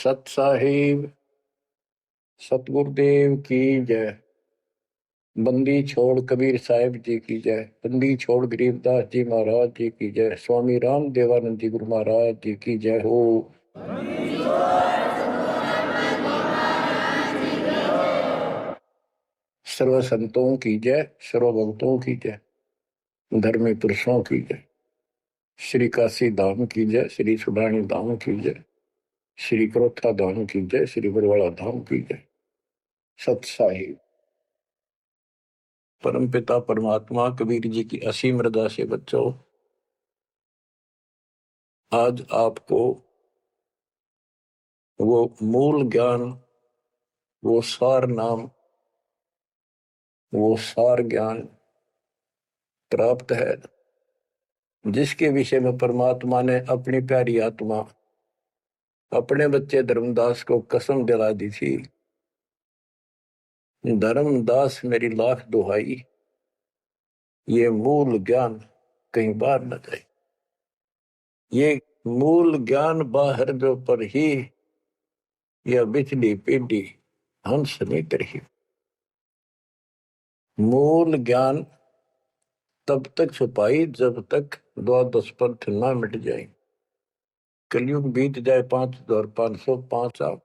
सत साहिब सतगुरुदेव की जय। बंदी छोड़ कबीर साहिब जी की जय। बंदी छोड़ गरीबदास जी महाराज जी की जय। स्वामी राम देवानंद जी गुरु महाराज जी की जय हो। सर्व संतों की जय, सर्व भक्तों की जय, धर्मी पुरुषों की जय। श्री काशी धाम की जय, श्री सुडानी धाम की जय, श्री क्रोथा धाम की जय, श्री बरवाड़ा धाम की जय। सत साहिब परम पिता परमात्मा कबीर जी की असीम रजा से बच्चों, आज आपको वो मूल ज्ञान, वो सार नाम, वो सार ज्ञान प्राप्त है, जिसके विषय में परमात्मा ने अपनी प्यारी आत्मा अपने बच्चे धर्मदास को कसम दिला दी थी। धर्मदास मेरी लाख दुहाई, ये मूल ज्ञान कहीं बाहर न जाए। ये मूल ज्ञान बाहर जो पर ही यह बिजली पीढ़ी हंस नहीं करी। मूल ज्ञान तब तक छुपाई जब तक द्वादश पंथ ना मिट जाए। कलयुग बीत जाए 5505 साल,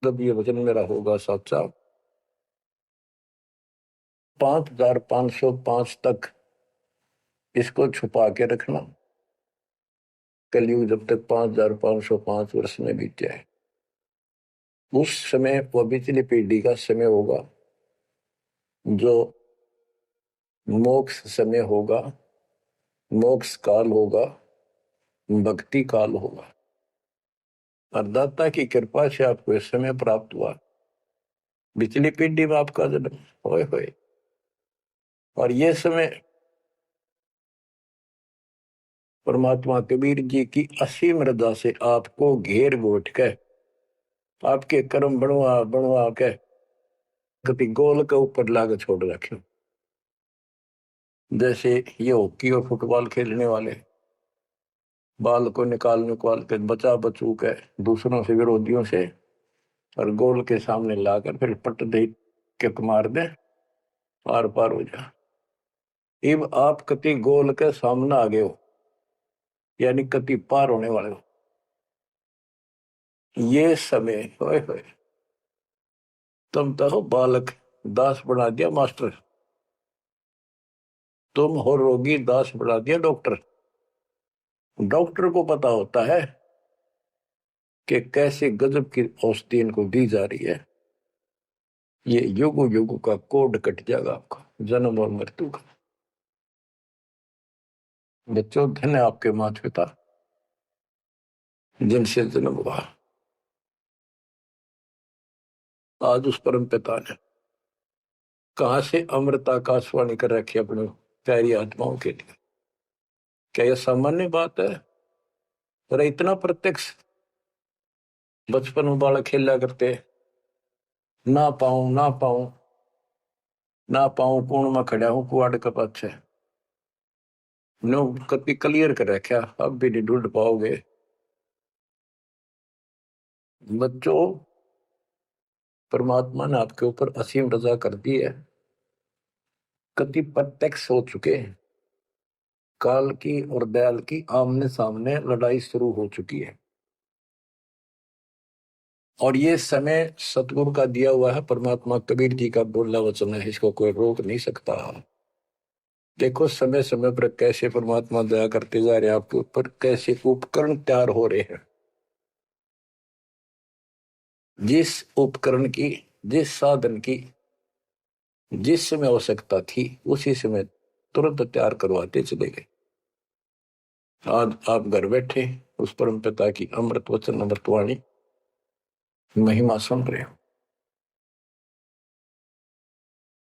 तब ये वचन मेरा होगा साचा। 5505 तक इसको छुपा के रखना। कलयुग जब तक 5505 वर्ष में बीत जाए, उस समय वह बिचली पीढ़ी का समय होगा जो मोक्ष समय होगा, मोक्ष काल होगा, भक्ति काल होगा। और दाता की कृपा से आपको इस समय प्राप्त हुआ। बिचली पीढ़ी में आपका जन्म होए होए, और ये समय परमात्मा कबीर जी की असीम रजा से आपको घेर घोट के आपके कर्म बनवा बनवा के कभी गोल के ऊपर लाके छोड़ रखे। जैसे ये हॉकी और फुटबॉल खेलने वाले बाल को निकाल के बचा बचू के दूसरों से, विरोधियों से, और गोल के सामने लाकर फिर पट दे के मार दे, आर पार हो जा। अब आप कति गोल के सामने आ गए हो, यानी कति पार होने वाले हो। ये समय होए होए तुम तो हो बालक, दास बना दिया मास्टर। तुम हो रोगी, दास बना दिया डॉक्टर। डॉक्टर को पता होता है कि कैसे गजब की औषधि इनको दी जा रही है। ये युगो युगो का कोड कट जाएगा आपका, जन्म और मृत्यु का। बच्चों, धन्य आपके माता पिता जिनसे जन्म हुआ। आज उस परम पिता ने कहां से अमृत आकाशवाणी कर रखी अपनी प्यारी आत्माओं के लिए। क्या यह सामान्य बात है? अरे इतना प्रत्यक्ष बचपन में बालक खेला करते, ना पाऊं ना पाऊं ना पाऊं, कौन में खड़ा हूं कुआड़ के पाछे। नो कभी क्लियर कर रखा, अब भी नहीं ढूंढ पाओगे। बच्चों, परमात्मा ने आपके ऊपर असीम रजा कर दी है। कति प्रत्यक्ष हो चुके हैं। काल की और दयाल की आमने सामने लड़ाई शुरू हो चुकी है, और ये समय सतगुरु का दिया हुआ है। परमात्मा कबीर जी का बोला वचन है, इसको कोई रोक नहीं सकता। देखो समय समय पर कैसे परमात्मा दया करते जा रहे हैं आपके ऊपर, कैसे उपकरण तैयार हो रहे हैं। जिस उपकरण की, जिस साधन की जिस समय आवश्यकता थी, उसी समय तुरंत तैयार करवाते चले गए। आज आप घर बैठे उस परम पिता की अमृत वचन, अमृतवाणी महिमा सुन रहे हो।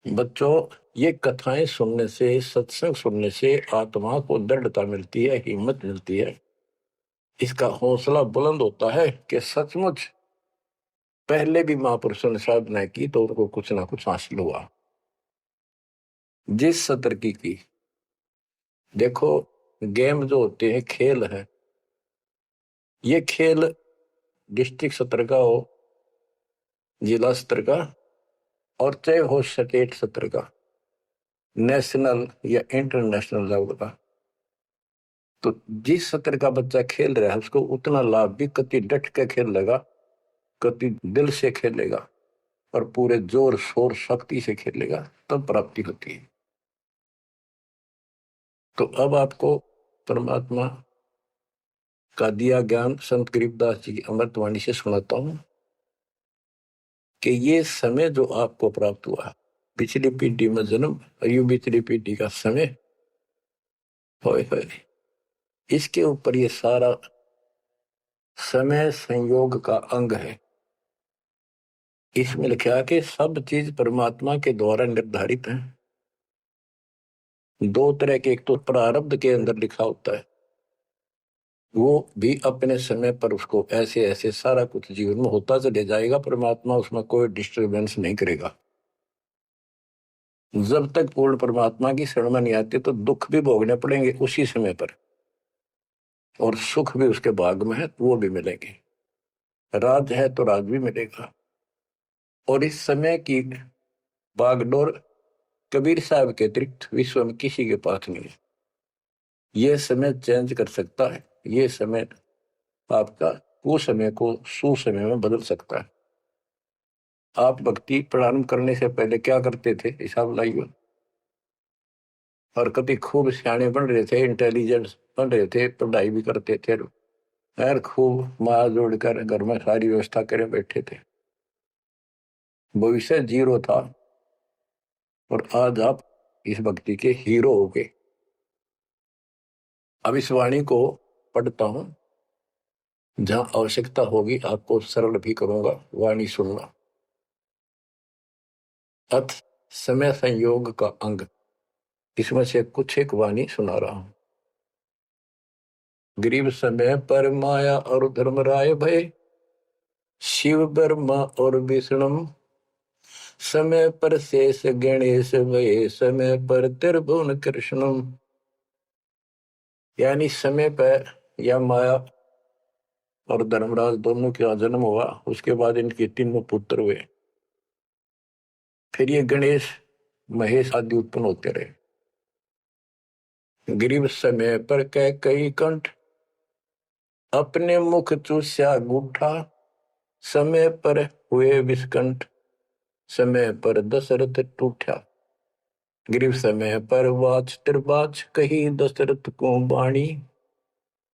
बच्चों, ये कथाएं सुनने से, सत्संग सुनने से आत्मा को दृढ़ता मिलती है, हिम्मत मिलती है। इसका हौसला बुलंद होता है कि सचमुच पहले भी महापुरुषों ने साधना की तो उनको कुछ ना कुछ हासिल हुआ। जिस सतर की देखो, गेम जो होते हैं, खेल है, ये खेल डिस्ट्रिक्ट स्तर का हो, जिला स्तर का, और चाहे हो स्टेट स्तर का, नेशनल या इंटरनेशनल लेवल का, तो जिस स्तर का बच्चा खेल रहा है उसको उतना लाभ भी कति डट के खेलेगा, कति दिल से खेलेगा और पूरे जोर शोर शक्ति से खेलेगा, तब प्राप्ति होती है। तो अब आपको परमात्मा का दिया ज्ञान संत गरीबदास जी की अमृतवाणी से सुनाता हूं कि ये समय जो आपको प्राप्त हुआ, पिछली पीढ़ी में जन्म और यू पिछली पीढ़ी का समय, होए होए, इसके ऊपर ये सारा समय संयोग का अंग है। इसमें लिखा कि सब चीज परमात्मा के द्वारा निर्धारित है। दो तरह के, एक तो प्रारब्ध के अंदर लिखा होता है, वो भी अपने समय पर उसको ऐसे ऐसे सारा कुछ जीवन में होता चले जाएगा, परमात्मा उसमें कोई डिस्टरबेंस नहीं करेगा। जब तक पूर्ण परमात्मा की शरण में नहीं आते तो दुख भी भोगने पड़ेंगे उसी समय पर, और सुख भी उसके भाग में है तो वो भी मिलेंगे, राज है तो राज भी मिलेगा। और इस समय की बागडोर कबीर साहब के अतिरिक्त विश्व में किसी के पास नहीं है। ये समय चेंज कर सकता है, ये समय आपका कुसमय को सुसमय में बदल सकता है। आप भक्ति प्रारंभ करने से पहले क्या करते थे, हिसाब लाइए। और कभी खूब सियाने बन रहे थे, इंटेलिजेंस बन रहे थे, पढ़ाई भी करते थे, यार खूब माँ जोड़कर घर में सारी व्यवस्था करे बैठे थे, भविष्य जीरो था। और आज आप इस भक्ति के हीरो हो गए। अब इस वाणी को पढ़ता हूं, जहां आवश्यकता होगी आपको सरल भी करूंगा, वाणी सुनना। अथ समय संयोग का अंग, इसमें से कुछ एक वाणी सुना रहा हूं। गरीब समय पर माया और धर्मराय भय, शिव ब्रह्मा और विष्णु, समय पर शेष गणेश भय, समय पर त्रिभुवन कृष्णम। यानी समय पर या माया और धर्मराज दोनों का जन्म हुआ, उसके बाद इनके तीनों पुत्र हुए, फिर ये गणेश महेश आदि उत्पन्न होते रहे। गरीब समय पर कह कई कंठ, अपने मुख चूस्या गूठा, समय पर हुए विस्कंठ, समय पर दशरथ टूठा। गरीब समय पर वाच त्रिबाच, कही दशरथ को बाणी,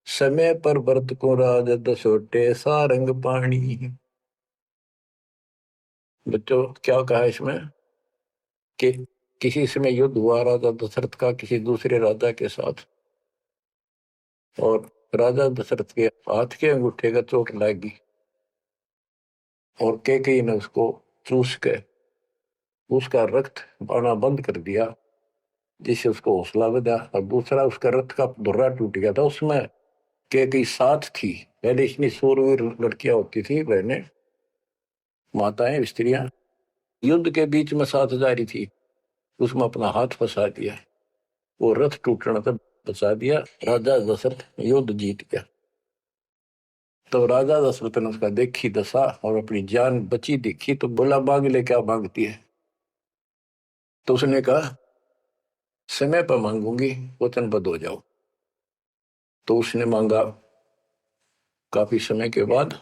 समय पर भरत को राज दसोटे सारंग पाणी। बच्चों क्या कहा इसमें कि किसी समय युद्ध हुआ राजा दशरथ का किसी दूसरे राजा के साथ, और राजा दशरथ के हाथ के अंगूठे का चोट लगी और कैकेयी ने उसको चूस के उसका रक्त आना बंद कर दिया, जिससे उसको हौसला बढ़ा। और दूसरा उसका रथ का धुर्रा टूट गया था, उसमें कैकेयी साथ थी। पहले इतनी शूरवीर लड़कियां होती थी, बहनें, माताएं, स्त्रियां, युद्ध के बीच में साथ जा रही थी, उसमें अपना हाथ फंसा दिया, वो रथ टूटने तक बचा दिया, राजा दशरथ युद्ध जीत गया। तो राजा दशरथ ने उसका देखी दशा और अपनी जान बची देखी, तो बोला मांग ले, क्या मांगती है? तो उसने कहा समय पर मांगूंगी, वचनबद्ध हो जाओ। तो उसने मांगा काफी समय के बाद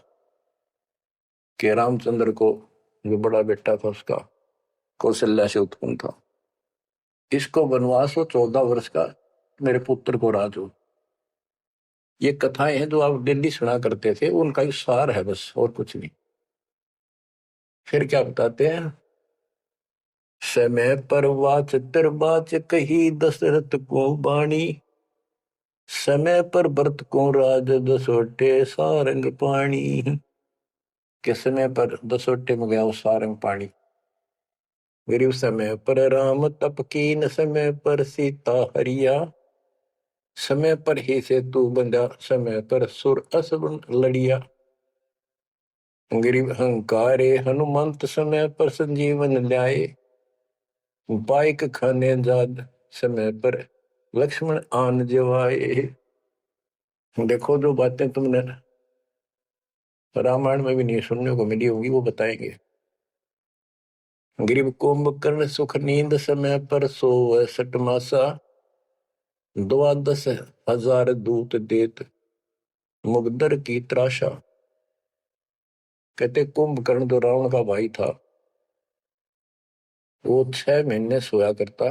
कि रामचंद्र को, जो बड़ा बेटा था उसका, कौशल्या से उत्पन्न था, इसको वनवास हो 14 वर्ष का, मेरे पुत्र को राज हो। ये कथाएं हैं जो आप दिल्ली सुना करते थे, उनका ही सार है बस, और कुछ नहीं। फिर क्या बताते हैं, समय पर वाच त्रिबाच, कही दशरथ को बाणी, समय पर भरत को राज दसोटे सारंग पाणी। के समय पर दसोटे में गया वो सारंग पाणी। गरीब समय पर राम तप कीन, समय पर सीता हरिया, समय पर ही से तू बंधा, समय पर सुर असुर लड़िया। गरीब अहंकारे हनुमंत, समय पर संजीवन ल्याए, बाइक खाने जाद, समय पर लक्ष्मण आन जवाए। देखो जो बातें तुमने रामायण में भी नहीं सुनने को मिली होगी, वो बताएंगे। ग्रीव कुंभकर्ण सुख नींद समय पर सोवै सठ मासा, 12,000 दूत देत मुगदर की त्रासा। कहते कुंभकर्ण जो रावण का भाई था, वो 6 महीने सोया करता,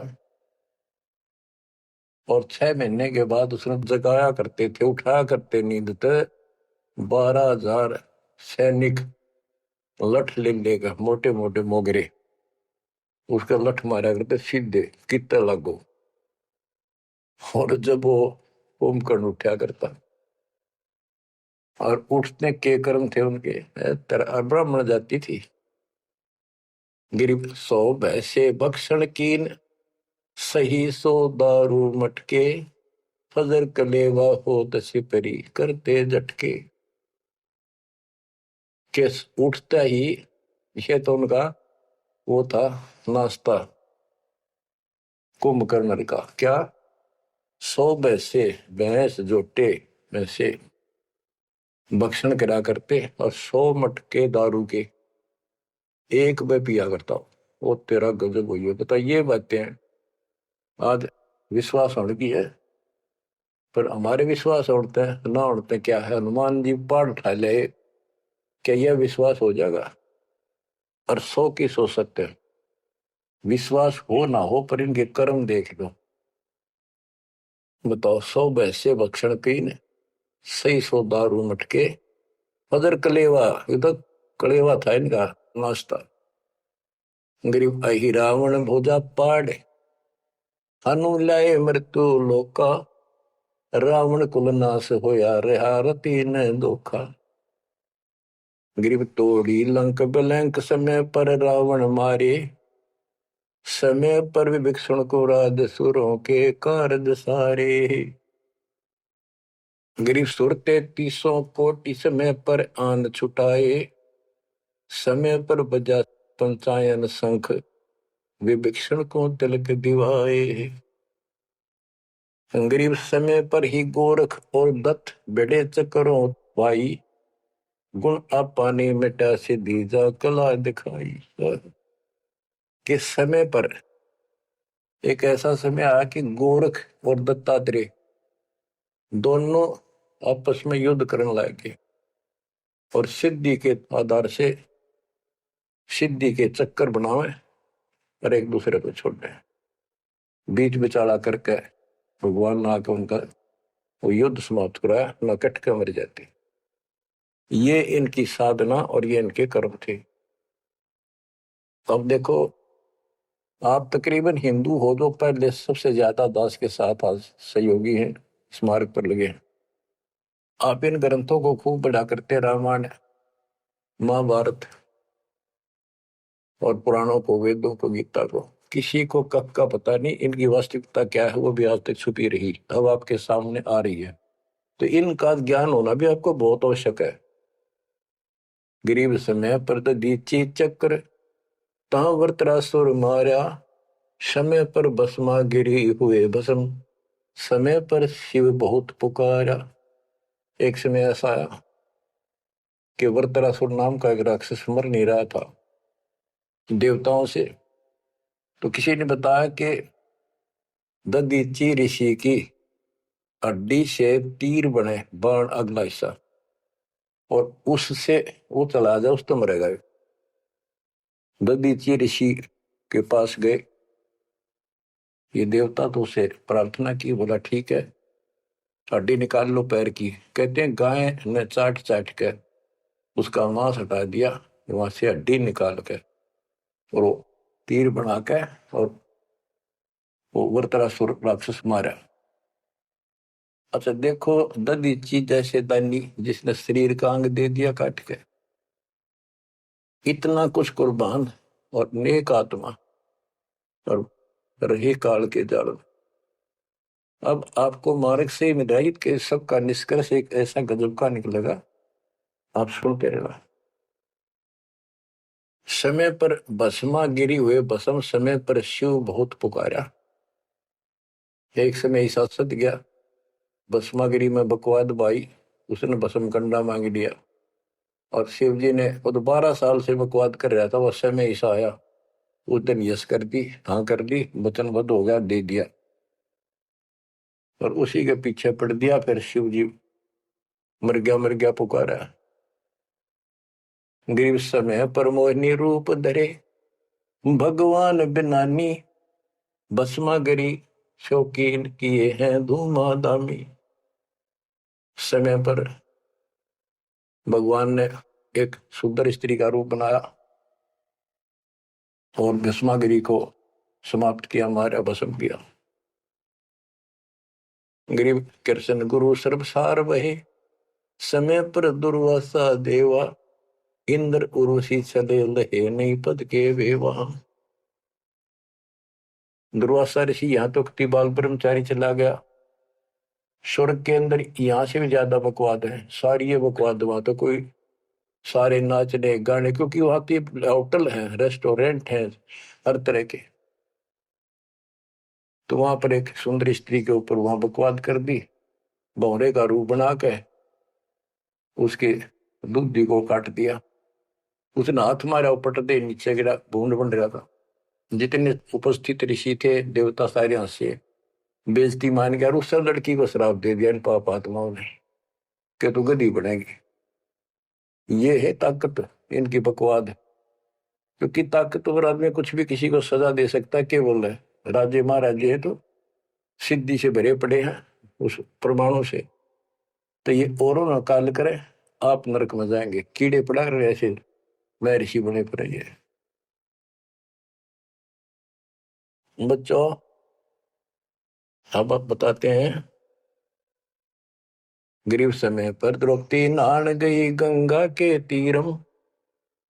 और 6 महीने के बाद उसने जगाया करते थे, उठाया करते नींद से 12,000 सैनिक लठ ले लेकर, मोटे मोटे मोगरे, उसका लठ मारा करते सीधे कितने लागो। और जब वो कुंभकर्ण उठा करता, और उठने के कर्म थे उनके, ब्राह्मण जाति थी। गिरिप सो भैसे भक्षण कीन, सही सो दारू मटके, फजर कलेवा हो सिपरी करते झटके। के उठता ही, ये तो उनका वो था नाश्ता कुंभकर्ण का। क्या? 100 भैंसे, भैंस जोटे भैंसे भक्षण करा करते, और 100 मटके दारू के एक में पिया करता। वो तेरा गजब हुई है। बता, ये बातें आज विश्वास होने की है, पर हमारे विश्वास उड़ते हैं ना उड़ते क्या है। हनुमान जी पहाड़ उठा ले, क्या यह विश्वास हो जाएगा? और 100 की सोच सकते हैं, विश्वास हो ना हो, पर इनके कर्म देख लो। बताओ, 100 भैंसे भक्षण कीन, सही 100 दारू मटके, फजर कलेवा, ये तो कलेवा था इनका नाश्ता। गरीब अहि रावण भोजा पाड़, हनु लाए मृत्यु लोका, रावण कुल नाश होया रहा रति न धोखा। गरीब तोड़ी लंक बिलंक, समय पर रावण मारे, समय पर विभीषण को राज सुरों के कारज सारे। गरीब सुर 33 कोटि, समय पर आन छुटाए, समय पर बजा पंचायन शंख, विभीषण को तिलक दिवाए। गरीब समय पर ही गोरख और दत्त बेड़े चकरों पाई, गुण आपा ने मिटा से दीजा कला दिखाई। किस समय पर एक ऐसा समय आया कि गोरख और दत्तात्रेय दोनों आपस में युद्ध करने लगे, और सिद्धि के आधार से सिद्धि के चक्कर बनावे, और एक दूसरे को छोड़ दे। बीच बिचारा करके भगवान ने आकर उनका वो युद्ध समाप्त कराया, न कट के मर जाते। ये इनकी साधना और ये इनके कर्म थे। अब देखो, आप तकरीबन हिंदू हो जो पहले सबसे ज्यादा दास के साथ आज सहयोगी हैं, स्मारक पर लगे हैं। आप इन ग्रंथों को खूब पढ़ा करते, रामायण, महाभारत और पुराणों को, वेदों को, गीता को। किसी को कब का पता नहीं, इनकी वास्तविकता क्या है वो भी आज तक छुपी रही, अब आपके सामने आ रही है। तो इनका ज्ञान होना भी आपको बहुत आवश्यक है। गरीब समय पर दीची चक्र, ता वृत्रासुर मारा, समय पर भस्मा गिरी हुए भस्म, समय पर शिव बहुत पुकारा। एक समय ऐसा आया कि वृत्रासुर नाम का एक राक्षस मर नहीं रहा था देवताओं से, तो किसी ने बताया कि ददीची ऋषि की हड्डी से तीर बने, बाण अगला हिस्सा, और उससे वो चला जाए उस तो मरेगा। ददीची ऋषि के पास गए, ये देवता तो उसे प्रार्थना की, बोला ठीक है हड्डी निकाल लो पैर की। कहते हैं गाय ने चाट चाट के उसका मांस हटा दिया, वहां से हड्डी निकाल के और वो तीर बना के और वो वृत्रासुर राक्षस मारा। अच्छा देखो, ददीची जैसे दानी जिसने शरीर का अंग दे दिया काट के, इतना कुछ कुर्बान और नेक आत्मा और रही काल के जाल। अब आपको मार्ग से हिदायत के सबका निष्कर्ष एक ऐसा गजब का निकलेगा, आप सुनते रहना। समय पर भस्मा गिरी हुए भस्म, समय पर शिव बहुत पुकारा। एक समय ऐसा सत गया, भस्मागिरी में बकवाद भाई, उसने भस्म कंडा मांग लिया, और शिव जी ने, वो तो 12 साल से बकवाद कर रहा था, वो समय ऐसा आया, उस दिन यस कर दी, हाँ कर दी, वचनबद्ध हो गया, दे दिया, और उसी के पीछे पड़ दिया। फिर शिव जी मर गया पुकारा। ग्रीव समय पर मोहिनी रूप धरे, भगवान बिनानी, भस्मा गरी शौकीन किए हैं धूमाधामी। समय पर भगवान ने एक सुंदर स्त्री का रूप बनाया और भस्मागिरी को समाप्त किया, मारा, भस्म किया। गरीब कृष्ण गुरु सर्वसार वहे, समय पर दुर्वासा देवा, इंद्र उर्वशी चले लहे नहीं पद के वेवा। दुर्वासा ऋषि यहाँ तो बाल ब्रह्मचारी चला गया, स्वर्ग के अंदर यहाँ से भी ज्यादा बकवाद है, सारी ये बकवाद। वहां तो कोई सारे नाचने गाने, क्योंकि वहां की होटल है, रेस्टोरेंट है, हर तरह के। तो वहां पर एक सुंदर स्त्री के ऊपर वहां बकवाद कर दी, भौरे का रूप बना के उसके दूधी को काट दिया। उसने हाथ मारा, पट दे नीचे गिरा, भूड बन रहा था। जितने उपस्थित ऋषि थे, देवता, सारे हंसे, बेइज्जती मान गया, और उस लड़की को श्राप दे दिया इन पाप आत्माओं ने कि तू गधी बनेगी। ये है ताकत इनकी, बकवाद। क्योंकि ताकतवर आदमी कुछ भी किसी को सजा दे सकता है, केवल है राजे महाराजे है तो सिद्धि से भरे पड़े हैं उस प्रमाणों से। तो ये औरों ना काल करे, आप नरक में जाएंगे, कीड़े पड़ा रहे ऐसे मैं ऋषि बने पड़े। ये बच्चों, अब आप बताते हैं। ग्रीव समय पर द्रौपदी नहान गई गंगा के तीरम,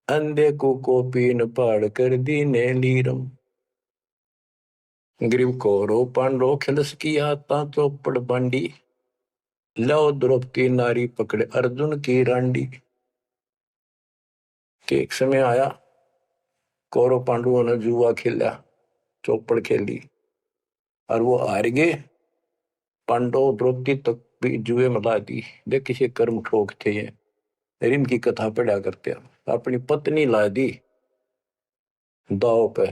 अंधे को पीन पाड़ कर दीने लीरम। ग्रीव कौरो पांडो खिलस की आता चौपड़ बांडी, लो द्रौपदी नारी पकड़े अर्जुन की रांडी। के एक समय आया, कौरव पांडवों ने जुआ खेला, चौपड़ खेली, और वो हार गए। पांडव द्रौपदी तक भी जुए में ला दी। देख किसी कर्म ठोक थे ये, इनकी कथा पढ़ा करते हैं। अपनी पत्नी ला दी दाव पे।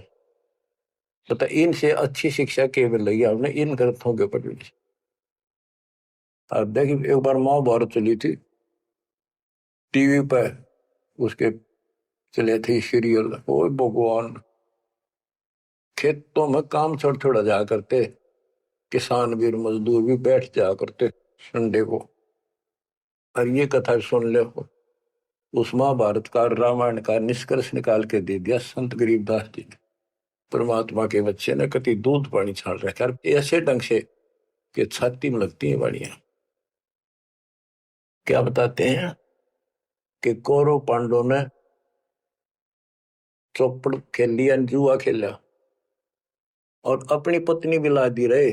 पता इनसे अच्छी शिक्षा केवल लगी हमने इन ग्रंथों के ऊपर। अब देखिए, एक बार महाभारत चली थी टीवी पे, उसके चले थे सीरियल। ओ भगवान, खेतों में काम छोड़ छोड़ा जा करते, किसान भी मजदूर भी बैठ जा करते संडे को, और ये कथा सुन ले। उस महाभारत का, रामायण का निष्कर्ष निकाल के दे दिया संत गरीबदास जी ने। परमात्मा के बच्चे ने कति दूध पानी छाल रखा ऐसे ढंग से कि छाती में लगती है वाणियां। क्या बताते हैं कि कौरव पांडवों ने चौपड़ खेल लिया, जुआ खेला, और अपनी पत्नी भी ला दी रहे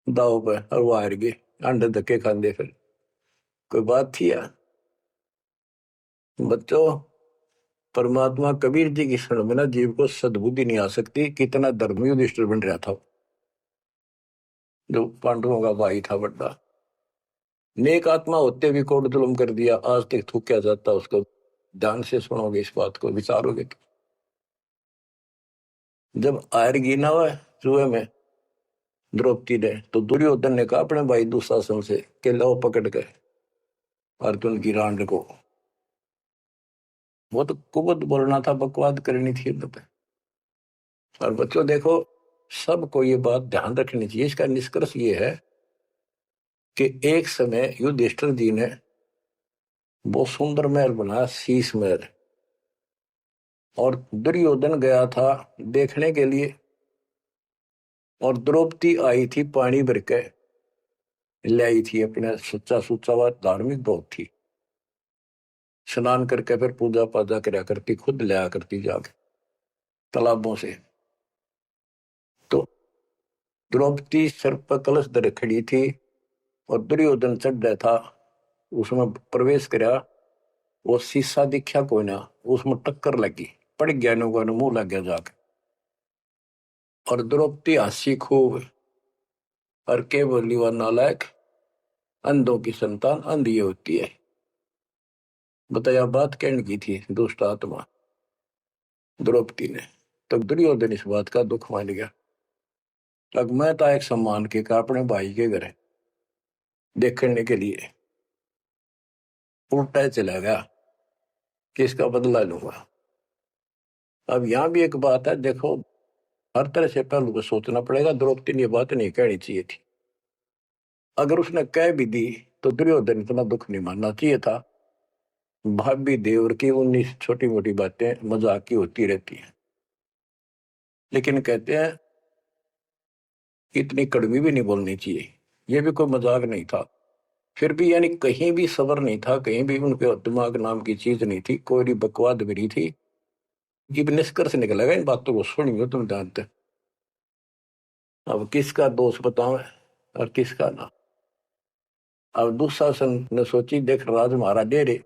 दाव पे, और वो हार गए, अंडे धक्के खाते। फिर कोई बात थी यार बच्चों। परमात्मा कबीर जी की शरण में ना जीव को सद्बुद्धि नहीं आ सकती। कितना धर्म युधिष्ठिर बन रहा था, जो पांडवों का भाई था बड़ा, नेक आत्मा होते भी कोट जुल्म कर दिया, आज तक थूका जाता उसको। ध्यान से सुनोगे इस बात को, विचारोगे तो। जब आयरगी ना हुआ जुए में द्रौपदी ने, तो दुर्योधन ने कहा अपने भाई दुशासन से कि लो पकड़ के अर्जुन की रांड को। वो तो कुबत बोलना था, बकवाद करनी थी। और बच्चों देखो, सबको ये बात ध्यान रखनी चाहिए। इसका निष्कर्ष ये है कि एक समय युधिष्ठिर जी ने बहुत सुंदर महल बनाया, शीश महल, और दुर्योधन गया था देखने के लिए, और द्रौपदी आई थी पानी भर के ले आई थी, अपने सच्चा सुच्चा हुआ, धार्मिक बहुत थी, स्नान करके फिर पूजा पाजा कराया करती, खुद लिया करती जाके तालाबों से। तो द्रौपदी सर पर कलश धरे खड़ी थी, और दुर्योधन चढ़ रहा था, उसमें प्रवेश कराया। वो शीशा दिखा कोई ना, उसमें टक्कर लगी, पड़ गया, नुगा मुंह लग गया जाके। और द्रौपदी हंसी खूब, और के बोली, वह नालायक, अंधों की संतान अंधी होती है। बताया बात कहने की थी दुष्ट आत्मा द्रौपदी ने। तो दुर्योधन इस बात का दुख मान गया। तब मैं था एक सम्मान के का अपने भाई के घर देखने के लिए उल्टा चला गया कि इसका बदला लूंगा। अब यहाँ भी एक बात है, देखो हर तरह से पहलू को सोचना पड़ेगा। द्रौपदी ने ये बात नहीं कहनी चाहिए थी। अगर उसने कह भी दी तो दुर्योधन इतना दुख नहीं मानना चाहिए था। भाभी देवर की 19 छोटी मोटी बातें मजाक की होती रहती हैं, लेकिन कहते हैं इतनी कड़वी भी नहीं बोलनी चाहिए। ये भी कोई मजाक नहीं था। फिर भी यानी कहीं भी सबर नहीं था, कहीं भी उनके दिमाग नाम की चीज नहीं थी, कोई बकवाद भी नहीं थी। ये भी निष्कर्ष निकलेगा इन बातों को सुनियो तुम जानते। अब किसका दोष बताओ और किसका ना। अब दुशासन ने सोची देख राज हमारा डेरे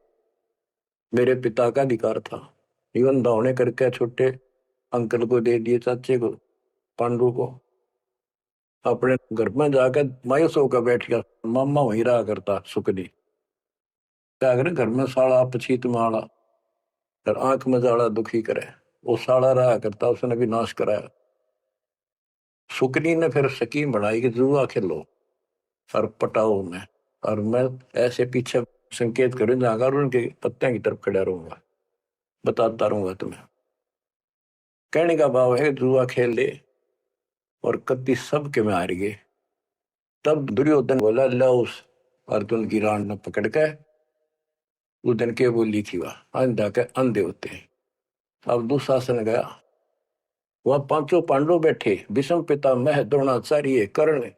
मेरे पिता का अधिकार था, जीवन दावने करके छोटे अंकल को दे दिए, चाचे को पांडु को। अपने घर में जाकर मायूस होकर बैठ गया। मामा वहीं रहा करता सुखनी। क्या करे घर में साड़ा पछीत माड़ा और आंख में जाड़ा दुखी करे, वो साड़ा रहा करता, उसने भी नाश कराया। सुकनी ने फिर स्कीम बनाई कि जुआ खेलो और पटाओ में, और मैं ऐसे पीछे संकेत करूं जाकर उनके पत्ते की तरफ खड़ा रहूंगा, बताता रहूंगा तुम्हें। कहने का भाव है जुआ खेल ले और कत्ती सब के में हार गए। तब दुर्योधन बोला ला उस अर्जुन की रान न पकड़ के। उस दिन के बोली थी वह अंधा के अंधे होते हैं। अब दुशासन गया, वह पांचों पांडव बैठे, भीष्म पितामह द्रोणाचार्य कर्ण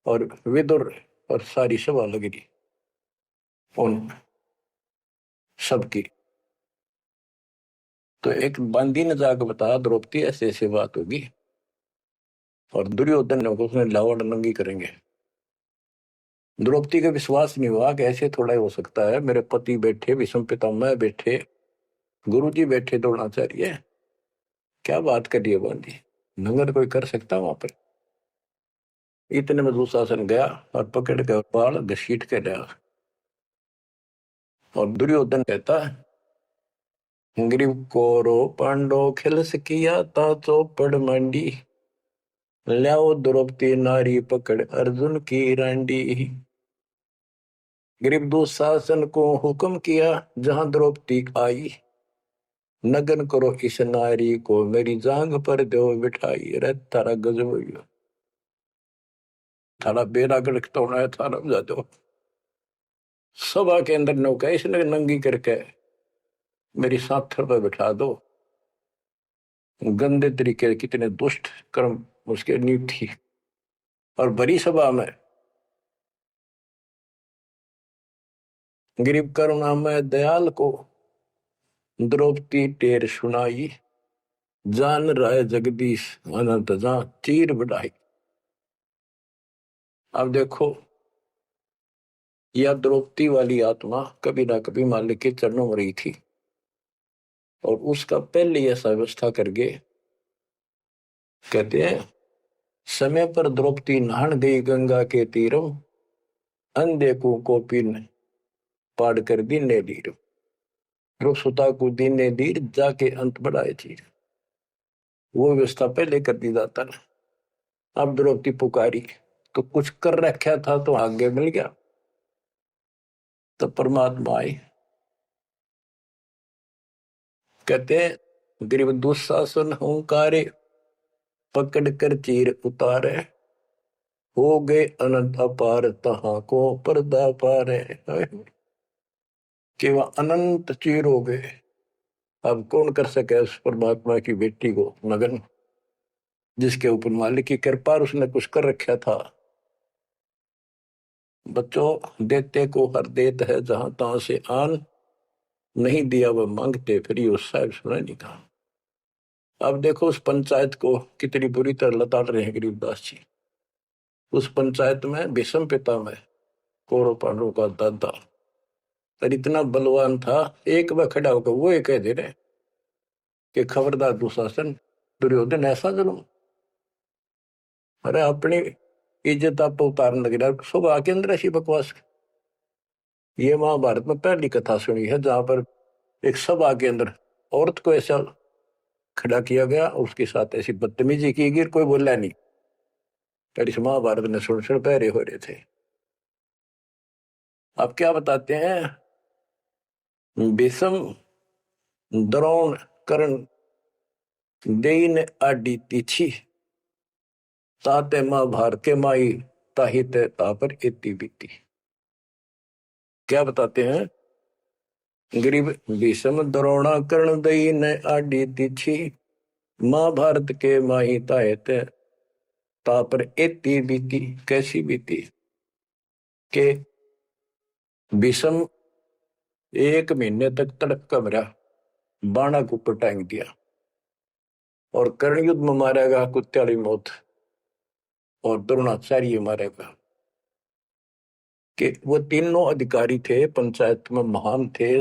और विदुर, और सारी सभा लग रही उन सबकी। तो एक बंदी ने जाकर बताया द्रौपदी ऐसे ऐसी बात होगी, और दुर्योधन ने उसने लावड़ नंगी करेंगे। द्रौपदी का विश्वास नहीं हुआ कि ऐसे थोड़ा ही हो सकता है। मेरे पति बैठे, भीष्म पितामह बैठे, गुरुजी बैठे, द्रोणाचार्य, क्या बात कर रही है बंदी, नंगर कोई कर सकता वहां पर। इतने में दुशासन गया और पकड़ के बाल घसीट के लिया। और दुर्योधन कहता ग्रीव कोरो पांडो खिलस किया ता चौपड़ मंडी, ल्याओ द्रौपदी नारी पकड़ अर्जुन की रांडी। ग्रीव दुशासन को हुक्म किया जहां द्रौपदी आई, नगन करो इस नारी को मेरी जांग पर दो बिठाई। अरे तारा गजब हो गया, थारा बेरा गड़कता होना है, थारा जा दो। सभा के अंदर नौका इसने नंगी करके मेरी साथर पर बिठा दो। गंदे तरीके कितने दुष्ट कर्म उसके नींव थी। और बड़ी सभा में गरीब करुणा में दयाल को द्रौपदी टेर सुनाई, जान राय जगदीश अनंत जा चीर बढ़ाई। अब देखो यह द्रौपदी वाली आत्मा कभी ना कभी मालिक के चरणों में रही थी, और उसका पहले ऐसा व्यवस्था करके कहते हैं समय पर द्रौपदी नहान गई गंगा के तीरम, अंधे को कोपिन पाड़ कर दीने दीर, सुता को दीने दीर जाके अंत बढ़ाए चीर। वो व्यवस्था पहले कर दी जाता ना। अब द्रौपदी पुकारी तो कुछ कर रखा था तो आगे मिल गया। तो परमात्मा आई, कहते हैं गरीब दुशासन हुंकारे, पकड़ कर चीर उतारे, हो गए अनंत अपार तहां को पर्दा पारे। कि वह अनंत चीर हो गए। अब कौन कर सके उस परमात्मा की बेटी को नगन, जिसके ऊपर मालिक की कृपा उसने कुछ कर रखा था। बच्चों देते को हर देत है जहां तहां से आन, नहीं दिया वह मांगते फिर उस साहब सुना नहीं कहा। अब देखो उस पंचायत को कितनी बुरी तरह लताड़ रहे हैं गरीबदास जी। उस पंचायत में भीष्म पितामह कौरव पांडवों का दादा और इतना बलवान था, एक बार खड़ा होकर वो ये कह दे रहे कि खबरदार दुशासन, दुर्योधन ऐसा जुल्म। अरे अपनी इज्जत आप उतारने लग रहा, सुबह के अंदर ऐसी बकवास। ये महाभारत में पहली कथा सुनी है जहां पर एक सभा के अंदर औरत को ऐसा खड़ा किया गया, उसके साथ ऐसी बदतमीजी की गई, कोई बोला नहीं। पहले से महाभारत ने सुन सुन पहरे हो रहे थे। अब क्या बताते हैं, भीष्म द्रोण कर्ण देइन आडी तीछी ताते महाभारत के माई ताहित तापर इति बीती। क्या बताते हैं, गरीब भीष्म द्रोणा कर्ण देइन आडी तीछी महाभारत के माई ताहित तापर इति बीती। कैसी बीती के भीष्म 1 महीने तक तड़प का मरा, बाणा को ऊपर टांग दिया, और कर्ण युद्ध में मारेगा कुत्त्याली मौत, और द्रोणाचार्य मारेगा। कि वो तीनों अधिकारी थे, पंचायत में महान थे,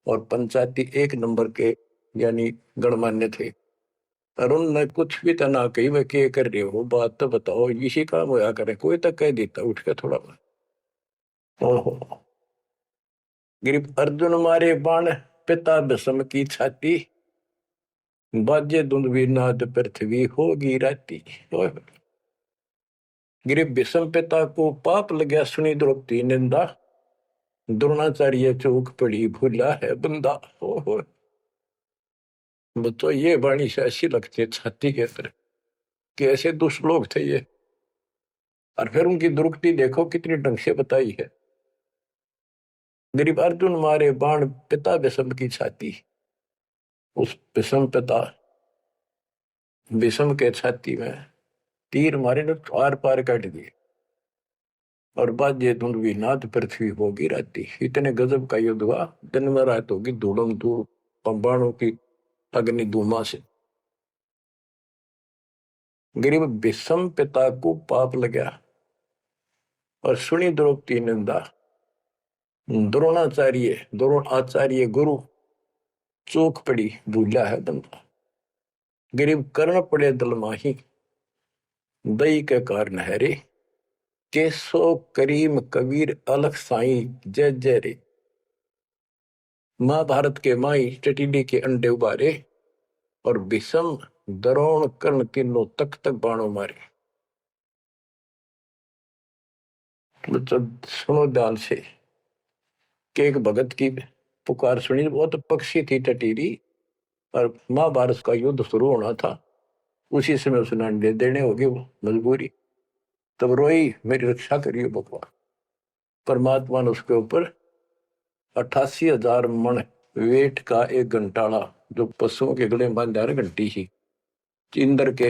और पंचायती 1 नंबर के यानी गणमान्य थे। और उनने कुछ भी तो ना कही, वे क्या कर रहे हो, बात तो बताओ, इसी काम होया करे, कोई तो कह देता उठ के थोड़ा। ओहो, गिरिप अर्जुन मारे बाण पिता भीष्म की छाती, बाजे दुंदुभी नाद पृथ्वी होगी राती। गिरिप भीष्म पिता को पाप लगा, सुनी द्रौपदी निंदा, द्रोणाचार्य चौक पड़ी भूला है बंदा। ओहो, तो ये वाणी से ऐसी लगती है छाती के अंदर कि ऐसे दुष्ट लोग थे ये। और फिर उनकी दुर्गति देखो कितनी ढंग से बताई है। गरीब अर्जुन मारे बाण पिता भीष्म की छाती, उस भीष्म पिता भीष्म के छाती में तीर मारे ने आर पार काट दिए, और बाजे धुंधवी नाद पृथ्वी होगी राती। इतने गजब का युद्ध हुआ, दिन में रात होगी धूड़म धूड़ बाणों की अग्नि धूमा से। गरीब भीष्म पिता को पाप लगा, और सुनी द्रौपदी निंदा, द्रोण आचार्य गुरु चौक पड़ी भूला है बंदा। गरीब कर्ण पड़े दल माही, दई के कारण है रे, केसो करीम कबीर अलख साई जय जय रे। महाभारत के माई टटीडी के अंडे उबारे, और भीष्म द्रोण कर्ण तीनों तक तक बाणों मारे। तो सुनो ध्यान से कि एक भगत की पुकार सुनी, बहुत पक्षी थी टटीरी, और महाभारत का युद्ध शुरू होना था, उसी समय उसने अंडे देने होगी, वो मजबूरी। तब रोई, मेरी रक्षा करिए भगवान। परमात्मा ने उसके ऊपर 88,000 मन वेट का एक घंटाड़ा, जो पशुओं के गले में बांधा घंटी ही, इंद्र के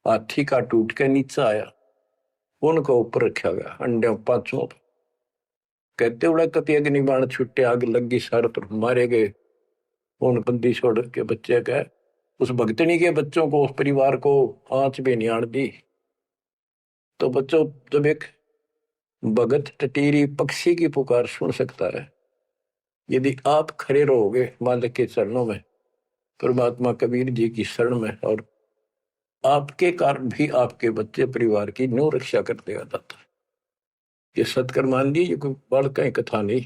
हाथी का टूट के नीचे आया, उनको ऊपर रखा गया अंडे 5 पर। कहते उड़ा कति अग्नि बाण छुट्टे, आग लगी, सारे तरफ मारे गए। उन बंदी छोड़ के बच्चे कह, उस भगतनी के बच्चों को, उस परिवार को आंच भी नहीं आन दी। तो बच्चों, जब एक भगत टटीरी पक्षी की पुकार सुन सकता है, यदि आप खड़े रहोगे मालिक के चरणों में, परमात्मा कबीर जी की शरण में, और आपके कारण भी आपके बच्चे परिवार की न्यू रक्षा कर देगा दाता। ये सत्कर्मान दी, ये कोई बड़ कहीं कथा नहीं,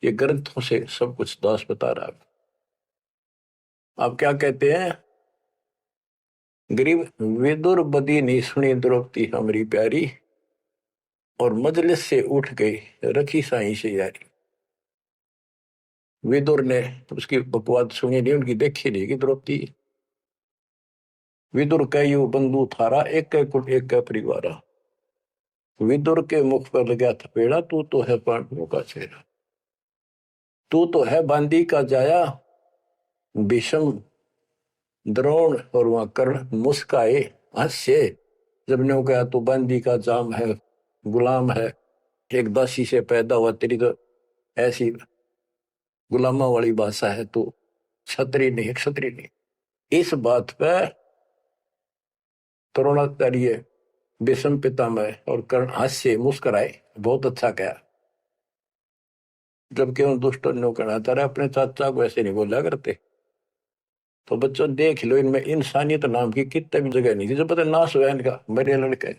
ये ग्रंथों से सब कुछ दास बता रहा है। आप क्या कहते हैं, गरीब विदुर बदी नहीं सुनी द्रौपदी हमारी प्यारी, और मजलिस से उठ गई रखी साई से यारी। विदुर ने उसकी बकवाद सुनी नहीं, उनकी देखी नहीं कि द्रौपदी। विदुर कहो बंधु थारा, एक कुल एक परिवार। विदुर के मुख पर लगा थपेड़ा, तू तो है पांडवों का चेहरा, तू तो है बांदी का जाया। भीष्म द्रोण और वहां कर्ण मुस्काए हंसे, जब ने कहा तू बांदी का जाम है, गुलाम है, एक दासी से पैदा हुआ, तेरी तो ऐसी गुलामा वाली भाषा है, तो क्षत्रिय नहीं, क्षत्रिय नहीं। इस बात पर द्रोणाचार्य भीष्म पितामह और कर्ण हास्य मुस्कुराए, बहुत अच्छा कहा। जबकि उन दुष्टों ने कहना तारा अपने चाचा को ऐसे नहीं बोला करते। तो बच्चों देख लो, इनमें इंसानियत नाम की कितने भी जगह नहीं थी, जो पता नाश हुआ इनका, मेरे लड़के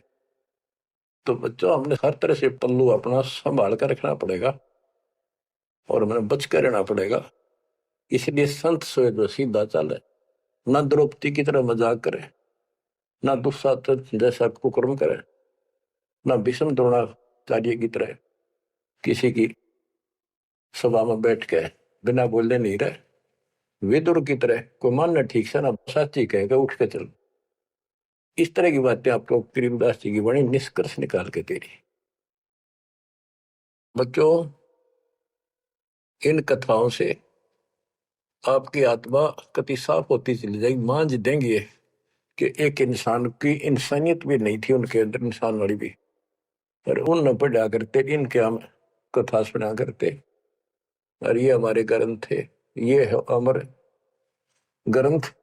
तो बच्चों हमने हर तरह से पल्लू अपना संभाल कर रखना पड़ेगा और हमें बच कर रहना पड़ेगा। इसलिए संत सोए जो सीधा चले, ना द्रौपदी की तरह मजाक करे, ना दुस्साहस जैसा कुकर्म करे, ना भीष्म द्रोणाचार्य की तरह किसी की सभा में बैठ के बिना बोलने नहीं रहे। विदुर की तरह कोई मानना ठीक से ना साची कहेगा उठ के चल। इस तरह की बातें आपको गरीबदास जी की बड़ी निष्कर्ष निकाल के दे रही। बच्चों इन कथाओं से आपकी आत्मा कति साफ होती चली जाएगी। मान देंगे कि एक इंसान की इंसानियत भी नहीं थी उनके अंदर, इंसान वाली भी, पर उन न पढ़ा करते, इनके हम कथा सुना करते। और ये हमारे ग्रंथ थे, ये है अमर ग्रंथ,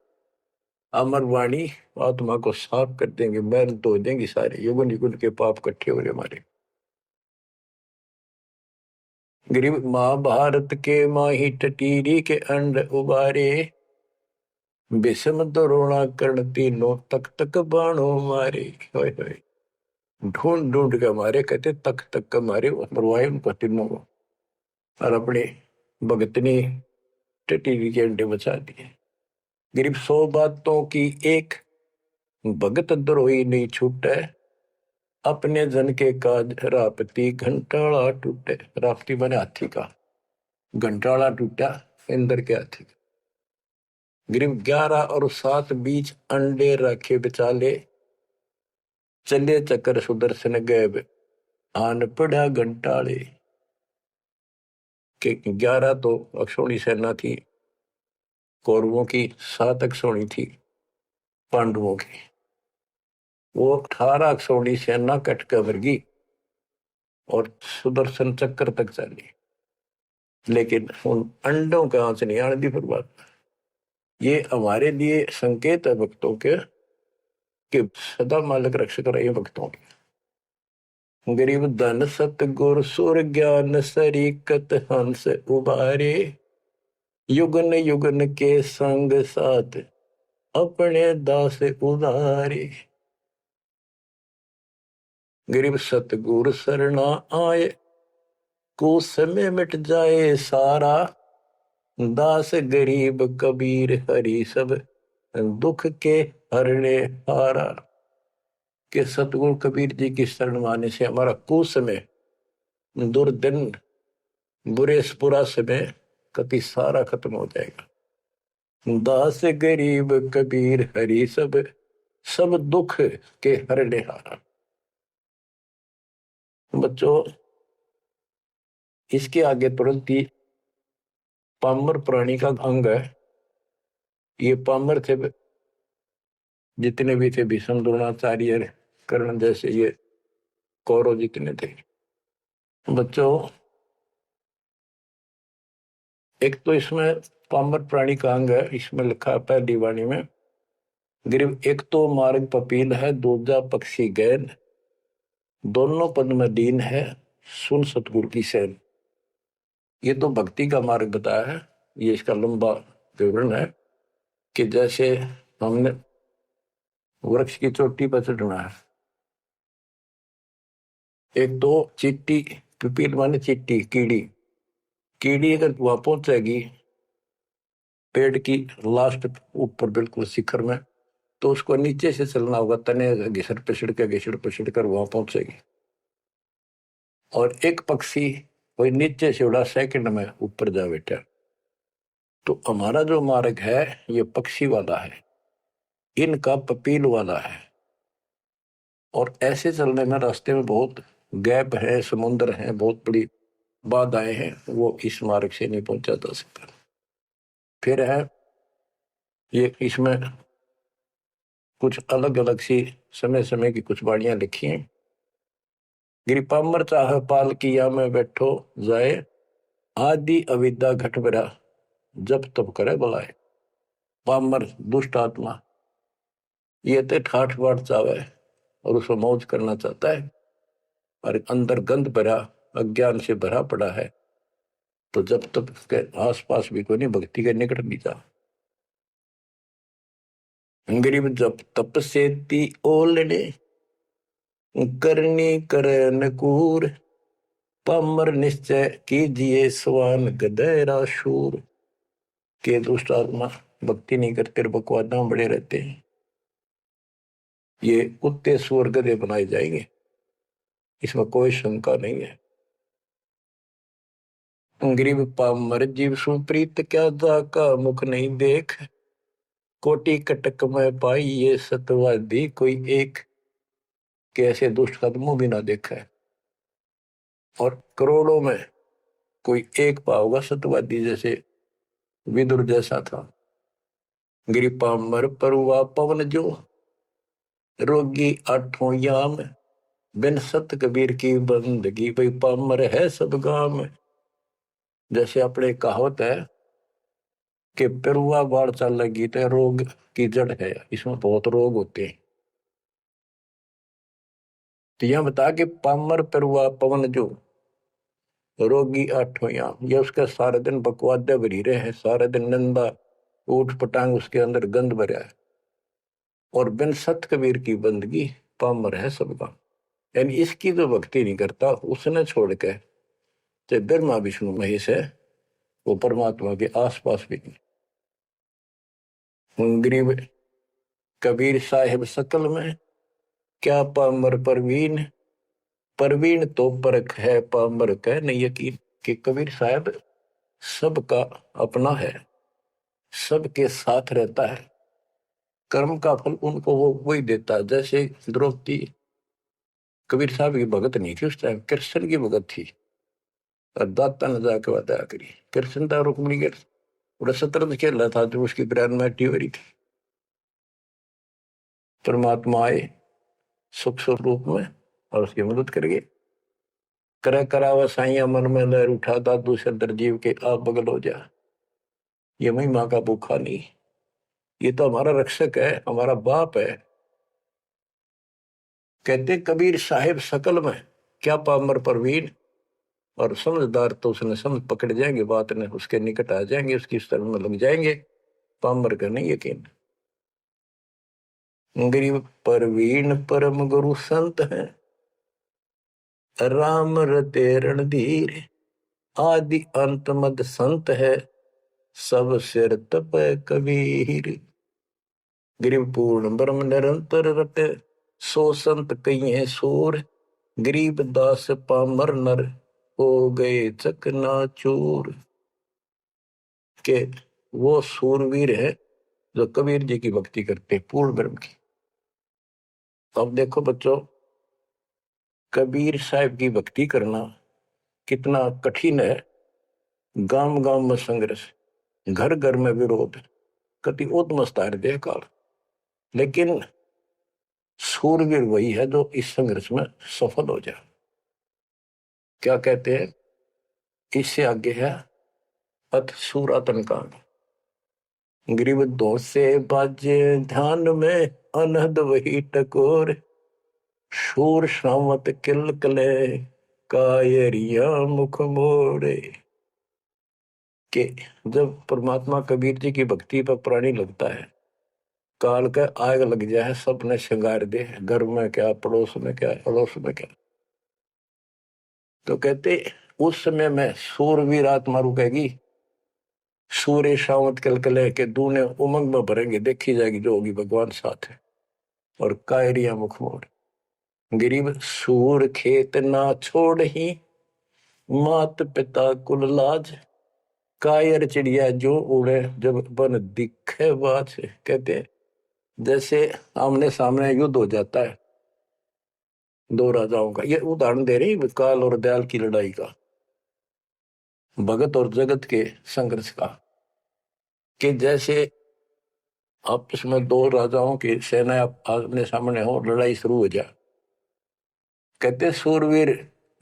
अमर वाणी आत्मा को साफ कर देंगे, मैल धो देंगे सारे युगन युगन के पाप इकट्ठे हो रहे हमारे। गरीब महाभारत के माही टटीरी के अंड उबारे, विषम द्रोणा कर्ण तीनों तक तक बाणों मारे। ढूंढ ढूंढ के मारे, कहते तक तक मारे, मरवाए उनको तीनों को और अपने भगतनी टटीरी के अंडे बचा दिए। गरीब 100 बातों की एक, भगत द्रोही नहीं छूटे, अपने जन के काज रापती घंटाला टूटे। रापती बने हाथी का, घंटाला टूटा इंद्र के हाथी का। गरीब 11 और 7 बीच अंडे रखे बेचाले, चले चक्कर सुदर्शन गए आन पड़ा घंटाले। के 11 तो अक्षौणी सेना थी कौरवों की, 7 अक्षौणी थी पांडवों की। वो 18 अक्षौणी सेना कट कर वर्गी और सुदर्शन चक्कर तक चली, लेकिन उन अंडों का आंच नहीं आने दी। फिर बात ये हमारे लिए संकेत है भक्तों के कि सदा मालिक रक्षक रहे भक्तों के। गरीब धन सतगुर सुर ज्ञान सरीकत हंस उबारे, युगन युगन के संग साथ अपने दास उदारे। गरीब सतगुर सरना आए, को समय मिट जाए सारा, दास गरीब कबीर हरि सब दुख के हरने हारा। के सतगुरु कबीर जी की शरण माने से हमारा कुछ समय, दुर्दिन, बुरा समय कति सारा खत्म हो जाएगा। दास गरीब कबीर हरि सब सब दुख के हरने हारा। बच्चों इसके आगे तुरंत ही पामर प्राणी का अंग है। ये पामर थे जितने भी थे, भीष्म द्रोणाचार्य कर्ण जैसे ये कौरव जितने थे। बच्चों एक तो इसमें पामर प्राणी का अंग है, इसमें लिखा है पहली वाणी में, गरीब एक तो मार्ग पपील है, दूजा पक्षी गैन, दोनों पद में दीन है, सुन सतगुरु की सैन। ये तो भक्ति का मार्ग बताया है। ये इसका लंबा विवरण है कि जैसे हमने वृक्ष की चोटी पर चढ़ना है, एक तो चीटी, पिपील माने चीटी, कीड़ी, कीड़ी अगर वहां पहुंचेगी पेड़ की लास्ट ऊपर बिल्कुल शिखर में, तो उसको नीचे से चलना होगा, तने घिसड़ पिसड़ कर वहां पहुंचेगी। और एक पक्षी वही नीचे से उड़ा सेकंड में ऊपर जा बैठा। तो हमारा जो मार्ग है ये पक्षी वाला है, इनका पपील वाला है। और ऐसे चलने में रास्ते में बहुत गैप है, समुद्र है, बहुत बड़ी बाधाएं हैं, वो इस मार्ग से नहीं पहुंचा जा सकता। फिर है ये, इसमें कुछ अलग अलग सी समय समय की कुछ वाणियां लिखी हैं। गिरिपामर चाह पाल किया में बैठो जाए, आदि अविद्या घट बरा जब तब करे बुलाए। पामर दुष्ट आत्मा ये तो ठाठ बाट चावे और उसको मौज करना चाहता है, और अंदर गंद भरा अज्ञान से भरा पड़ा है, तो जब तक उसके आस पास भी कोई नहीं, भक्ति के निकट नहीं जा। गरीब जब तप से ती ओलने, करनी करे नकूर, पामर निश्चय कीजिए स्वान गधेरा शूर। के दुष्ट आत्मा भक्ति नहीं करते, बकवादा बड़े रहते हैं, ये कुत्ते सुअर गधे बनाए जाएंगे, इसमें कोई शंका नहीं है। गरीब पामर जीव सुप्रीत, क्या जाका मुख नहीं देख, कोटि कटक में पाई ये सतवादी कोई एक। कैसे दुष्ट कदमों भी ना देखा है, और करोड़ों में कोई एक पाओगा सतवादी, जैसे विदुर जैसा था। गिरी पामर परुआ पवन जो, रोगी आठों याम, बिन सत कबीर की बंदगी, भाई पामर है सब गाम। जैसे अपने कहावत है कि पेरुआ बाढ़ चल लगी तो रोग की जड़ है, इसमें बहुत रोग होते हैं। तो यह बता कि पामर पेरुआ पवन जो, रोगी आठों याम, ये उसका सारे दिन बकवादे भरी रहे हैं, सारे दिन नंदा ऊट पटांग उसके अंदर गंद भरा है। और बिन सत कबीर की बंदगी, पामर है सबका। यानी इसकी जो भक्ति नहीं करता, उसने छोड़ के चाहे ब्रह्मा विष्णु महेश है, वो परमात्मा के आसपास भी नहीं। गरीब कबीर साहिब सकल में, क्या पामर परवीन, परवीन तो परख है पामर कह नहीं यकीन। कि कबीर साहब सबका अपना है, सबके साथ रहता है, कर्म का फल उनको वो वही देता है। जैसे द्रौपदी कबीर साहब की भगत नहीं थी, उस टाइम कृष्ण की भगत थी, और दाता ने जाके वादा करी। कृष्ण था रुक्मिणी के पूरा शतरंज खेल रहा था, जो उसकी ब्रांड मैटी हो रही थी। परमात्मा आए सुख स्वरूप में और उसकी मदद कर गए। करे करावा साइया मन में लहर उठा, दादू सदर जीव के आप बगल हो जा। ये महिमा का भूखा नहीं, ये तो हमारा रक्षक है, हमारा बाप है। कहते कबीर साहिब सकल में, क्या पामर परवीन, और समझदार तो उसने समझ पकड़ जाएंगे, बात ने उसके निकट आ जाएंगे, उसकी शरण में लग जाएंगे। पामर का नहीं यकीन। गरीब परवीन परम गुरु संत है, राम रते रणधीर, आदि अंत मद संत है, सब सिर तप कबीर। गरीब पूर्ण ब्रह्म निरंतर रटे, सो संत कहिए सूर, गरीब दास पामर नर, हो गए चकनाचूर। के वो सूरवीर है जो कबीर जी की भक्ति करते, पूर्ण ब्रह्म की। अब देखो बच्चों, कबीर साहब की भक्ति करना कितना कठिन है। गांव गांव में संघर्ष, घर घर में विरोध, कति उद्मस्तार दे काल, लेकिन सूरवीर वही है जो इस संघर्ष में सफल हो जाए। क्या कहते हैं, इससे आगे है अथ सूरातन कांड। ग्रीव दो से बाजे ध्यान में, अनहद वही टकोर, शूर श्रावत किल कले, कायरिया मुख मोड़े। के जब परमात्मा कबीर जी की भक्ति पर प्राणी लगता है, काल का आग लग जाए, सबने श्रृंगार दे, घर में क्या, पड़ोस में क्या, अड़ोस में क्या। तो कहते उस समय में सूरवीर आत्मा रुकेगी, सूर्य शावत कलकले के दूने उमंग में भरेंगे, देखी जाएगी जो होगी भगवान साथ है। और कायरिया मुख मोड़, गरीब सूर खेत ना छोड़ ही, मात पिता कुल लाज, कायर चिड़िया जो उड़े जब बन दिखे बाज। कहते जैसे आमने सामने युद्ध हो जाता है दो राजाओं का, ये उदाहरण दे रही काल और दयाल की लड़ाई का, भगत और जगत के संघर्ष का। कि जैसे आपस में दो राजाओं की सेना आमने सामने हो, लड़ाई शुरू हो जाए। कहते सूरवीर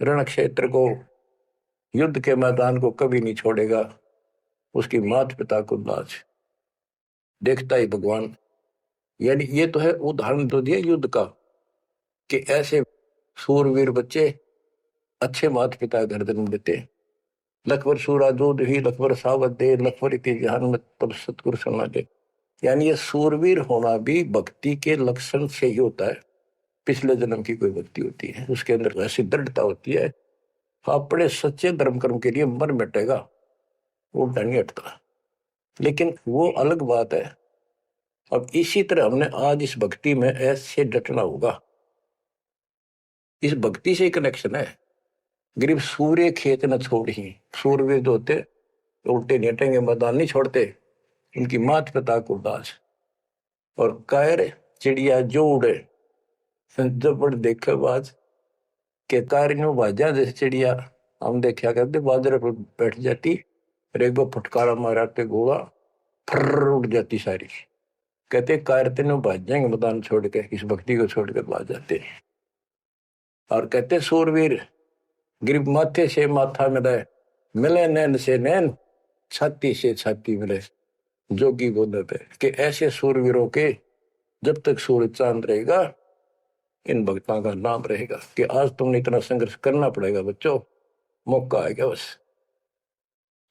रण क्षेत्र को, युद्ध के मैदान को कभी नहीं छोड़ेगा, उसकी माता पिता को लाज, देखता ही भगवान। यानी ये तो है उदाहरण तो दिया युद्ध का, कि ऐसे सूरवीर बच्चे अच्छे माता पिता घर जन्म देते। लखवर सूरा दूध ही लखवर सावत दे, लखवर इति जहान में तब सतगुरु सुना दे। यानी ये सूरवीर होना भी भक्ति के लक्षण से ही होता है। पिछले जन्म की कोई भक्ति होती है, उसके अंदर ऐसी दृढ़ता होती है, अपने सच्चे धर्म कर्म के लिए मर मिटेगा, वो नहीं हटता। लेकिन वो अलग बात है। अब इसी तरह हमने आज इस भक्ति में ऐसे डटना होगा। इस भक्ति से कनेक्शन है। गरीब सूर्य खेत न छोड़ ही, सूर्य जो होते उल्टे नहीं हटेंगे, मैदान नहीं छोड़ते, इनकी मात पिता को दास। और कायर चिड़िया जो उड़े, जब बड़ देखे बाज के कार नो बाजा, जैसे चिड़िया हम देखा करते बाजरे पर बैठ जाती, और एक बार फटकारा माराते गोला फर उड़ जाती सारी। कहते कार तीनों भाज जाएंगे मैदान छोड़ के, इस भक्ति को छोड़कर भाज जाते। और कहते सूरवीर गिर माथे से माथा मिले, मिले नैन से नैन, छाती से छाती मिले। जोगी बोलते थे कि ऐसे सूरवीरों के जब तक सूरज चांद रहेगा, इन भक्तों का नाम रहेगा। कि आज तुमने इतना संघर्ष करना पड़ेगा बच्चों, मौका आएगा बस।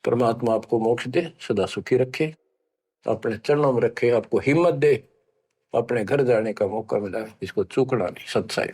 परमात्मा आपको मोक्ष दे, सदा सुखी रखे, अपने चरणों में रखे, आपको हिम्मत दे, अपने घर जाने का मौका मिला, इसको चूकना नहीं। सत्साई।